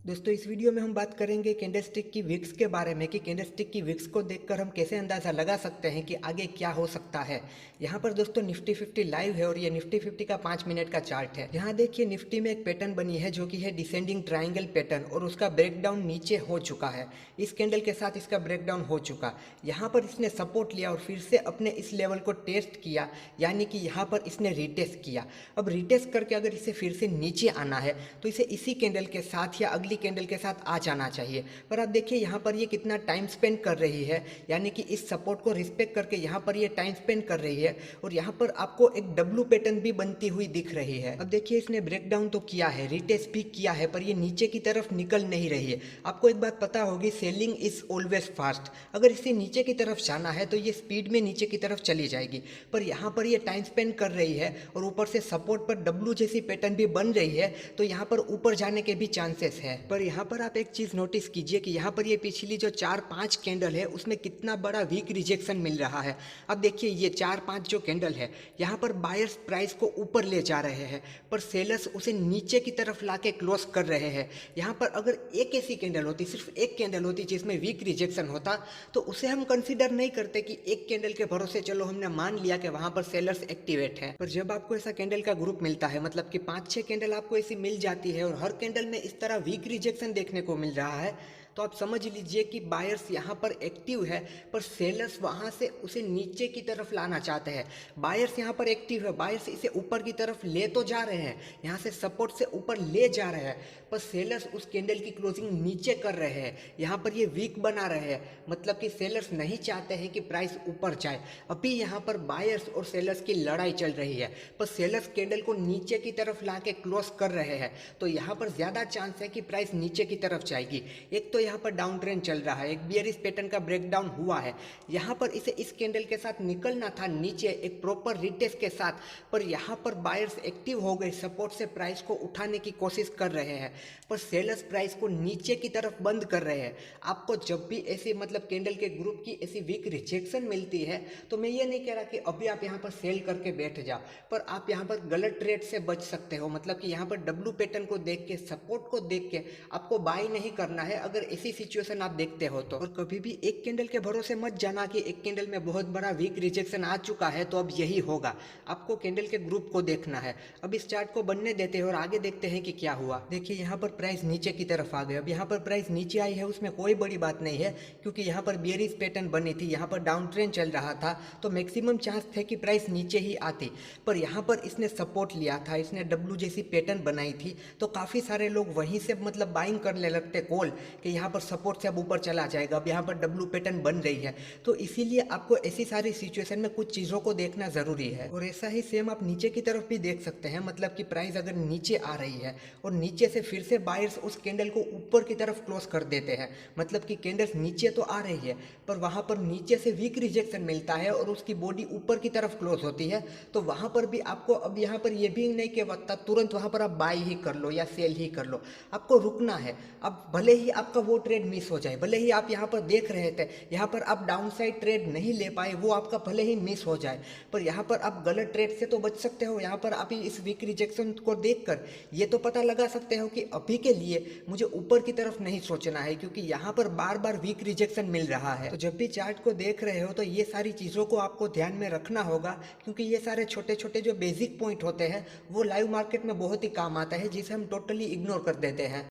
दोस्तों इस वीडियो में हम बात करेंगे कैंडलस्टिक की विक्स के बारे में कि कैंडलस्टिक की विक्स को देखकर हम कैसे अंदाज़ा लगा सकते हैं कि आगे क्या हो सकता है। यहाँ पर दोस्तों निफ्टी 50 लाइव है और ये निफ्टी 50 का 5 मिनट का चार्ट है। यहाँ देखिए निफ्टी में एक पैटर्न बनी है जो कि है डिसेंडिंग ट्राइंगल पैटर्न और उसका ब्रेकडाउन नीचे हो चुका है। इस कैंडल के साथ इसका ब्रेकडाउन हो चुका। यहाँ पर इसने सपोर्ट लिया और फिर से अपने इस लेवल को टेस्ट किया, यानी कि यहाँ पर इसने रिटेस्ट किया। अब रिटेस्ट करके अगर इसे फिर से नीचे आना है तो इसे इसी कैंडल के साथ या अगली कैंडल के साथ आ जाना चाहिए। पर आप देखिए यहाँ पर ये कितना टाइम स्पेंड कर रही है, यानी कि इस सपोर्ट को रिस्पेक्ट करके यहाँ पर ये टाइम स्पेंड कर रही है और यहाँ पर आपको एक डब्लू पैटर्न भी बनती हुई दिख रही है। अब देखिए इसने ब्रेकडाउन तो किया है, रिटेस्ट भी किया है, पर ये नीचे की तरफ निकल नहीं रही है। आपको एक बात पता होगी, सेलिंग इज ऑलवेज फास्ट। अगर इसे नीचे की तरफ जाना है तो ये स्पीड में नीचे की तरफ चली जाएगी, पर यहाँ पर ये टाइम स्पेंड कर रही है और ऊपर से सपोर्ट पर डब्लू जैसी पैटर्न भी बन रही है, तो यहाँ पर ऊपर जाने के भी चांसेस है। पर यहाँ पर आप एक चीज़ नोटिस कीजिए कि यहाँ पर ये पिछली जो 4-5 कैंडल है उसमें कितना बड़ा वीक रिजेक्शन मिल रहा है। अब देखिए ये 4-5 जो कैंडल है यहाँ पर बायर्स प्राइस को ऊपर ले जा रहे हैं, पर सेलर्स उसे नीचे की तरफ लाके क्लोज कर रहे हैं। यहाँ पर अगर एक ऐसी कैंडल होती, सिर्फ एक कैंडल होती जिसमें वीक रिजेक्शन होता, तो उसे हम कंसिडर नहीं करते कि एक कैंडल के भरोसे चलो हमने मान लिया कि वहां पर सेलर्स एक्टिवेट है। पर जब आपको ऐसा कैंडल का ग्रुप मिलता है, मतलब कि 5-6 कैंडल आपको ऐसी मिल जाती है और हर कैंडल में इस तरह वीक रिजेक्शन देखने को मिल रहा है, तो आप समझ लीजिए कि बायर्स यहाँ पर एक्टिव है, पर सेलर्स वहाँ से उसे नीचे की तरफ लाना चाहते हैं। बायर्स यहाँ पर एक्टिव है, बायर्स इसे ऊपर की तरफ ले तो जा रहे हैं, यहाँ से सपोर्ट से ऊपर ले जा रहे हैं, पर सेलर्स उस कैंडल की क्लोजिंग नीचे कर रहे हैं, यहाँ पर ये वीक बना रहे हैं। मतलब कि सेलर्स नहीं चाहते हैं कि प्राइस ऊपर जाए। अभी यहाँ पर बायर्स और सेलर्स की लड़ाई चल रही है, पर सेलर्स कैंडल को नीचे की तरफ ला के क्लोज कर रहे हैं, तो यहाँ पर ज़्यादा चांस है कि प्राइस नीचे की तरफ जाएगी। एक तो यहाँ पर डाउन ट्रेंड चल रहा है, एक बियरिश पैटर्न का ब्रेकडाउन हुआ है, यहाँ पर इसे इस कैंडल के साथ निकलना था नीचे एक प्रॉपर रिटेस्ट के साथ, पर यहाँ पर बायर्स एक्टिव हो गए, सपोर्ट से प्राइस को उठाने की कोशिश कर रहे हैं, पर सेलर्स प्राइस को नीचे की तरफ बंद कर रहे हैं। आपको जब भी ऐसी मतलब कैंडल के ग्रुप की ऐसी वीक रिजेक्शन मिलती है, तो मैं ये नहीं कह रहा कि अभी आप यहाँ पर सेल करके बैठ जाओ, पर आप यहाँ पर गलत ट्रेड से बच सकते हो। मतलब कि यहाँ पर डब्लू पैटर्न को देख के, सपोर्ट को देख के आपको बाई नहीं करना है अगर ऐसी सिचुएशन आप देखते हो तो। और कभी भी एक कैंडल के भरोसे मत जाना कि एक कैंडल में बहुत बड़ा वीक रिजेक्शन आ चुका है तो अब यही होगा। आपको कैंडल के ग्रुप को देखना है। अब इस चार्ट को बनने देते हैं और आगे देखते हैं कि क्या हुआ। देखिए यहाँ पर प्राइस नीचे की तरफ आ गए। अब यहाँ पर प्राइस नीचे आई है उसमें कोई बड़ी बात नहीं है, क्योंकि यहाँ पर बियरिश पैटर्न बनी थी, यहाँ पर डाउन ट्रेंड चल रहा था, तो मैक्सिमम चांस थे कि प्राइस नीचे ही आती। पर यहाँ पर इसने सपोर्ट लिया था, इसने डब्लू जैसी पैटर्न बनाई थी, तो काफ़ी सारे लोग वहीं से मतलब बाइंग करने लगते कॉल कि यहाँ पर सपोर्ट से अब ऊपर चला जाएगा। अब यहाँ पर डब्लू पैटर्न बन रही है, तो इसीलिए आपको ऐसी सारी सिचुएशन में कुछ चीज़ों को देखना ज़रूरी है। और ऐसा ही सेम आप नीचे की तरफ भी देख सकते हैं। मतलब कि प्राइस अगर नीचे आ रही है और नीचे से फिर से बायर्स उस कैंडल को ऊपर की तरफ क्लोज कर देते हैं, मतलब कि कैंडल्स नीचे तो आ रही है पर वहाँ पर नीचे से वीक रिजेक्शन मिलता है और उसकी बॉडी ऊपर की तरफ क्लोज होती है, तो वहाँ पर भी आपको अब यहाँ पर ये भी नहीं कि तुरंत वहाँ पर आप बाई ही कर लो या सेल ही कर लो। आपको रुकना है। अब भले ही आपका वो ट्रेड मिस हो जाए, भले ही आप यहाँ पर देख रहे थे, यहाँ पर आप डाउन साइड ट्रेड नहीं ले पाए, वो आपका भले ही मिस हो जाए, पर यहाँ पर आप गलत ट्रेड से तो बच सकते हो। यहाँ पर आप इस वीक रिजेक्शन को देखकर ये तो पता लगा सकते हो कि अभी के लिए मुझे ऊपर की तरफ नहीं सोचना है, क्योंकि यहाँ पर बार बार वीक रिजेक्शन मिल रहा है। तो जब भी चार्ट को देख रहे हो तो ये सारी चीज़ों को आपको ध्यान में रखना होगा, क्योंकि ये सारे छोटे छोटे जो बेसिक पॉइंट होते हैं वो लाइव मार्केट में बहुत ही काम आता है, जिसे हम टोटली इग्नोर कर देते हैं।